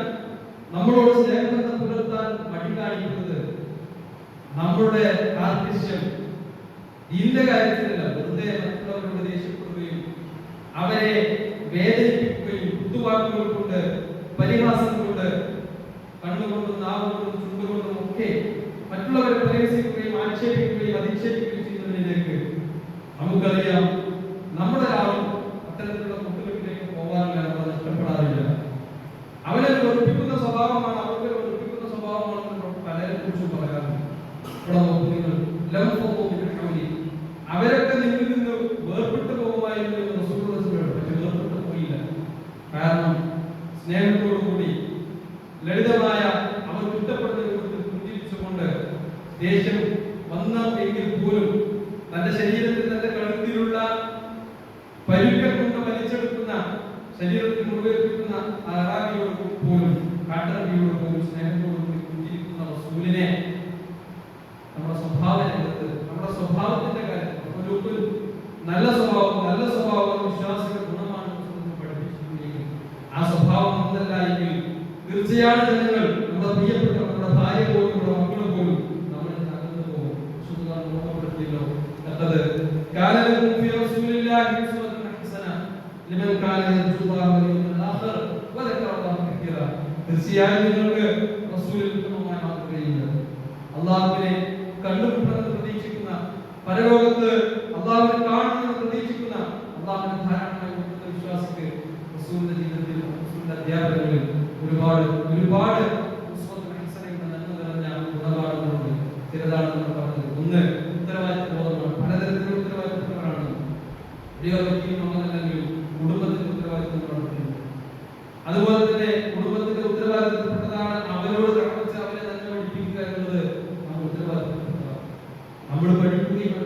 നമ്മളോട് സ്നേഹബന്ധം പുലർത്താൻ മടി കാണിക്കുന്നത് നമ്മളുടെ കാർക്കശ്യം ഇതിന്റെ കാര്യത്തിലല്ല, വെറുതെ മറ്റുള്ളവരോട് ദേഷ്യപ്പെടുകയും അവരെ വേദനിപ്പിക്കുകയും കുത്തുവാക്കുകൾ കൊണ്ട് പരിഹാസം കൊണ്ട് കണ്ണുകൊണ്ടും നാവുകൊണ്ടും ചുണ്ടുകൊണ്ടും ഒക്കെ മറ്റുള്ളവരെ പരിഹസിക്കുകയും ആക്ഷേപിക്കുകയും അധിക്ഷേപിക്കുകയും ചെയ്യുന്നതിലേക്ക് നമുക്കറിയാം നമ്മുടെ ആളും അത്തരത്തിലുള്ള കുട്ടികളിലേക്ക് പോകാറില്ല, നമ്മൾ നഷ്ടപ്പെടാറില്ല. അവരെ വെറുപ്പിക്കുന്ന സ്വഭാവമാണ്, അവർക്ക് വെറുപ്പിക്കുന്ന സ്വഭാവമാണെന്ന് പലരെ കുറിച്ചും പറയാറുണ്ട്. അവരൊക്കെ നിന്നിൽ നിന്ന് വേർപെട്ടു പോകുമായിരുന്നു എന്ന് റസൂലുള്ളാഹി പക്ഷെ വേർപെട്ടു പോയില്ല. കാരണം സ്നേഹത്തോടുകൂടി ലളിതമായ അവർ കുറ്റപ്പെടുന്ന രൂപത്തിൽ പുഞ്ചിരിച്ചുകൊണ്ട് ദേഷ്യം വന്ന എങ്കിൽ പോലും തന്റെ ശരീരത്തിൽ തന്റെ കഴുത്തിലുള്ള പരുക്കൾ കൊണ്ട് വലിച്ചെടുക്കുന്ന ശരീരത്തിൽ മുറിവേൽപ്പിക്കുന്ന അറാബിയോട് പോലും കാട്ടറബിയോട് പോലും സ്നേഹത്തോടുകൂടി പുഞ്ചിരിക്കുന്ന റസൂലിനെ നമ്മുടെ സ്വഭാവ രംഗത്ത്, നമ്മുടെ സ്വഭാവത്തിന്റെ കാര്യത്തിൽ നല്ല സ്വഭാവം വിശ്വാസികളുടെ ഗുണമാണ് പഠിപ്പിച്ചിട്ടുണ്ടെങ്കിൽ ആ സ്വഭാവം ഒന്നല്ല എങ്കിൽ തീർച്ചയായും ജനങ്ങൾ നമ്മുടെ പ്രിയപ്പെട്ട നമ്മുടെ ഭാര്യ പോലും നമ്മുടെ മക്കൾ പോലും പറഞ്ഞല്ലോ ലഖദ് കാന ലക്കും ഫീ റസൂലില്ലാഹി ഉസ്വത്തുൻ ഹസന ലിമൻ കാന യർജുല്ലാഹ വൽ യൗമൽ ആഖിർ വദക്കറല്ലാഹ കസീറ. തീർച്ചയായും നിങ്ങൾക്ക് റസൂലിൽ ഉത്തമമായ മാതൃകയുണ്ട്. അല്ലാഹുവിനെ കണ്ടുമുട്ടുമെന്ന് പ്രതീക്ഷിക്കുന്ന, പരലോകത്ത് അല്ലാഹുവിനെ കാണുമെന്ന് പ്രതീക്ഷിക്കുന്ന, അല്ലാഹുവിനെ ധാരാളമായി മുട്ടുന്ന വിശ്വാസിക്ക് റസൂലിന്റെ ജീവിതത്തിൽ റസൂലിന്റെ അധ്യാപനങ്ങളിൽ ഒരുപാട് ഉസ്വത്തുൻ ഹസനയുടെ നന്മ നിറഞ്ഞ ഗുണപാഠങ്ങളുണ്ട്. ചിലതാണ് നമ്മൾ പറഞ്ഞത്. ഒന്ന്, ഉത്തരവാദിത്വ ബോധമാണ്. പലതരത്തിലുള്ള ഉത്തരവാദിത്വങ്ങളാണ്. അങ്ങനെയല്ലെങ്കിലും കുടുംബത്തിന്റെ ഉത്തരവാദിത്വം നടത്തുന്നത്. അതുപോലെ തന്നെ കുടുംബത്തിന്റെ ഉത്തരവാദിത്വപ്പെട്ടതാണ് അവരോട് കടമച്ച് അവരെ നന്മ പഠിപ്പിക്കുക എന്നുള്ളത് നമ്മൾ ഉത്തരവാദിത്വപ്പെട്ടതാണ്. നമ്മൾ പഠിക്കുകയും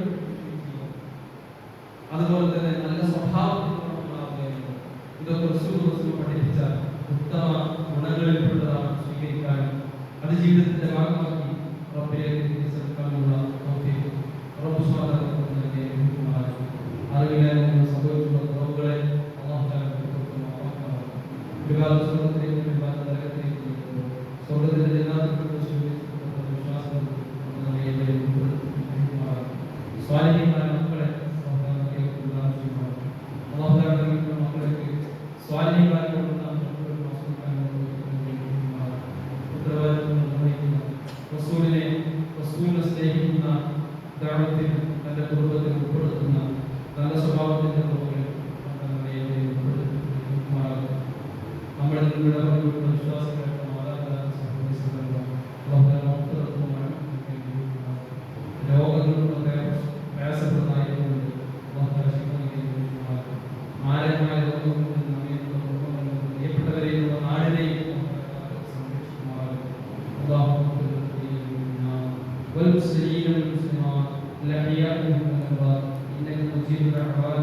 അതുപോലെ തന്നെ നല്ല സ്വഭാവത്തിലുള്ള ഇതൊക്കെ റസൂൽ പഠിപ്പിച്ച ഉത്തമ ഗുണങ്ങളിൽപ്പെട്ടതാണ് സ്വീകരിക്കാനും അത് ജീവിതത്തിന്റെ ഭാഗമാക്കി റബ്ബിലേക്ക് ശ്രമിക്കാനുള്ള തൗഫീഖ് റബ്ബ് സുബ്ഹാനഹു വ തആല നൽകിയ അറിവില്ലായ്മ സംഭവിച്ചുള്ള കുറവുകളെ അല്ലാഹു തആല പൊറുക്കട്ടെ. ഒരുപാട് സ്വർഗ്ഗത്തിലേക്ക് ഒരുപാട് നരകത്തിലേക്ക് സ്വർഗ്ഗത്തിന്റെ ജന്നാത്തുകളിൽ വിശ്വാസം സ്വാലിഹീങ്ങളായ മക്കളെ അല്ലാഹു തആല മക്കളെ സ്വാലിഹീങ്ങളായ റസൂലിനെ സ്നേഹിക്കുന്ന, ദഅവത്തിൽ തന്റെ കുടുംബത്തിൽ ഉൾപ്പെടുത്തുന്ന നല്ല സ്വഭാവത്തിന്റെ പുറകിൽ നമ്മുടെ വിശ്വാസികളായിട്ടുള്ള രോഗങ്ങളുടെ പ്രയാസപ്പെടുന്നതായതുകൊണ്ട് മാരകമായ രോഗങ്ങളിൽ പ്രിയപ്പെട്ടവരെയും നാടിനെയും والمسلمين والمسلمات الأحياء منهم والأموات إنك مجيب الدعوات